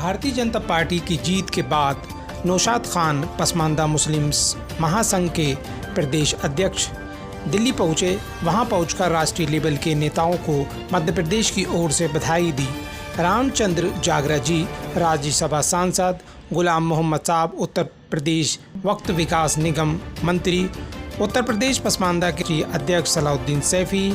Bharatiya Janata party की जीत के बाद नौशाद खान पसमानदा मुस्लिम महासंघ के प्रदेश अध्यक्ष दिल्ली पहुंचे। वहां पहुंचकर राष्ट्रीय लेवल के नेताओं को मध्य प्रदेश की ओर से बधाई दी। रामचंद्र जागरा जी राज्यसभा सांसद, गुलाम मोहम्मद साहब उत्तर प्रदेश वक्फ विकास निगम मंत्री, उत्तर प्रदेश पसमानदा के अध्यक्ष सलाउद्दीन सैफी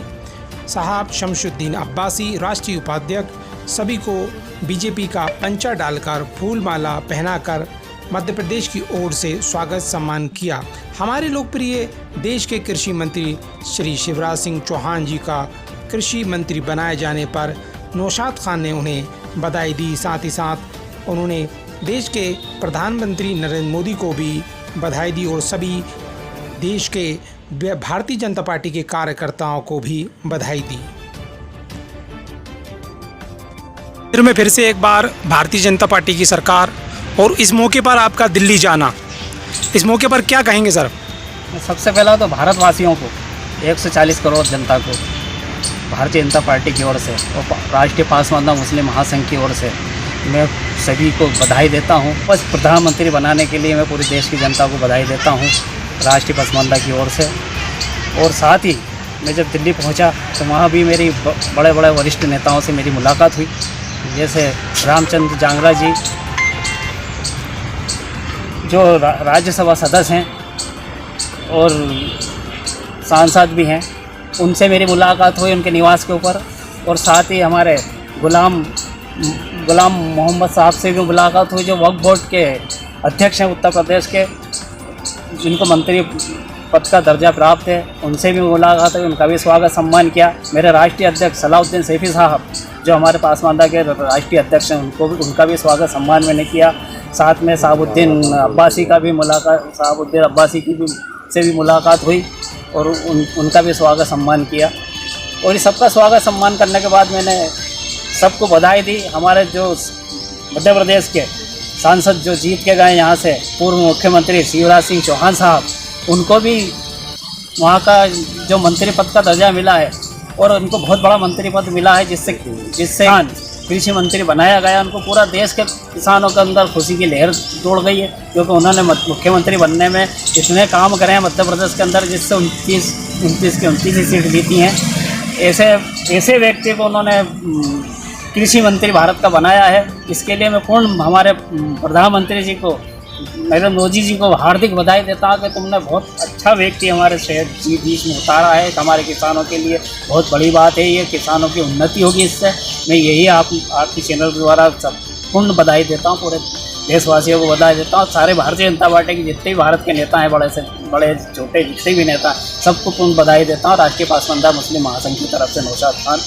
साहब, शमशुद्दीन अब्बासी राष्ट्रीय उपाध्यक्ष, सभी को बीजेपी का पंचा डालकर फूलमाला पहनाकर मध्य प्रदेश की ओर से स्वागत सम्मान किया। हमारे लोकप्रिय देश के कृषि मंत्री श्री शिवराज सिंह चौहान जी का कृषि मंत्री बनाए जाने पर नौशाद खान ने उन्हें बधाई दी। साथ ही साथ उन्होंने देश के प्रधानमंत्री नरेंद्र मोदी को भी बधाई दी और सभी देश के भारतीय जनता पार्टी के कार्यकर्ताओं को भी बधाई दी। में फिर से एक बार भारतीय जनता पार्टी की सरकार और इस मौके पर आपका दिल्ली जाना, इस मौके पर क्या कहेंगे सर? सबसे पहला तो भारतवासियों को 140 करोड़ जनता को भारतीय जनता पार्टी की ओर से और राष्ट्रीय पसमानदा मुस्लिम महासंघ की ओर से मैं सभी को बधाई देता हूं। बस प्रधानमंत्री बनाने के लिए मैं पूरे देश की जनता को बधाई देता हूं राष्ट्रीय पसमानदा की ओर से। और साथ ही मैं जब दिल्ली पहुंचा तो वहां भी मेरी बड़े बड़े वरिष्ठ नेताओं से मेरी मुलाकात हुई, जैसे रामचंद्र जागरा जी जो राज्यसभा सदस्य हैं और सांसद भी हैं, उनसे मेरी मुलाकात हुई उनके निवास के ऊपर। और साथ ही हमारे गुलाम मोहम्मद साहब से भी मुलाकात हुई जो वक्फ बोर्ड के अध्यक्ष हैं उत्तर प्रदेश के, जिनको मंत्री पद का दर्जा प्राप्त है, उनसे भी मुलाकात हुई, उनका भी स्वागत सम्मान किया। मेरे राष्ट्रीय अध्यक्ष सलाउद्दीन सैफी साहब जो हमारे पसमानदा के राष्ट्रीय अध्यक्ष हैं, उनका भी स्वागत सम्मान मैंने किया। साथ में साबुद्दीन अब्बासी से भी मुलाकात हुई और उनका भी स्वागत सम्मान किया। और इस सबका स्वागत सम्मान करने के बाद मैंने सबको बधाई दी। हमारे जो मध्य प्रदेश के सांसद जो जीत के गए यहाँ से, पूर्व मुख्यमंत्री शिवराज सिंह चौहान साहब, उनको भी वहाँ का जो मंत्री पद का दर्जा मिला है और उनको बहुत बड़ा मंत्री पद मिला है, जिससे कृषि मंत्री बनाया गया। उनको पूरा देश के किसानों के अंदर खुशी की लहर दौड़ गई है, क्योंकि उन्होंने मुख्यमंत्री बनने में इतने काम करे हैं मध्य प्रदेश के अंदर, जिससे 29 सीट जीती हैं। ऐसे व्यक्ति को उन्होंने कृषि मंत्री भारत का बनाया है। इसके लिए मैं पूर्ण हमारे प्रधानमंत्री जी को, नरेंद्र मोदी जी को हार्दिक बधाई देता हूँ कि तुमने बहुत अच्छा व्यक्ति हमारे शहर बीच में उतारा है। हमारे किसानों के लिए बहुत बड़ी बात है, ये किसानों की उन्नति होगी इससे। मैं यही आपकी चैनल द्वारा पूर्ण बधाई देता हूँ, पूरे देशवासियों को बधाई देता हूँ। सारे भारतीय जनता पार्टी के जितने भी भारत के नेता हैं, बड़े से बड़े छोटे जितने भी नेता हैं, सबको पूर्ण बधाई देता हूँ राष्ट्रीय पसमानदा मुस्लिम महासंघ की तरफ से। नौशाद खान।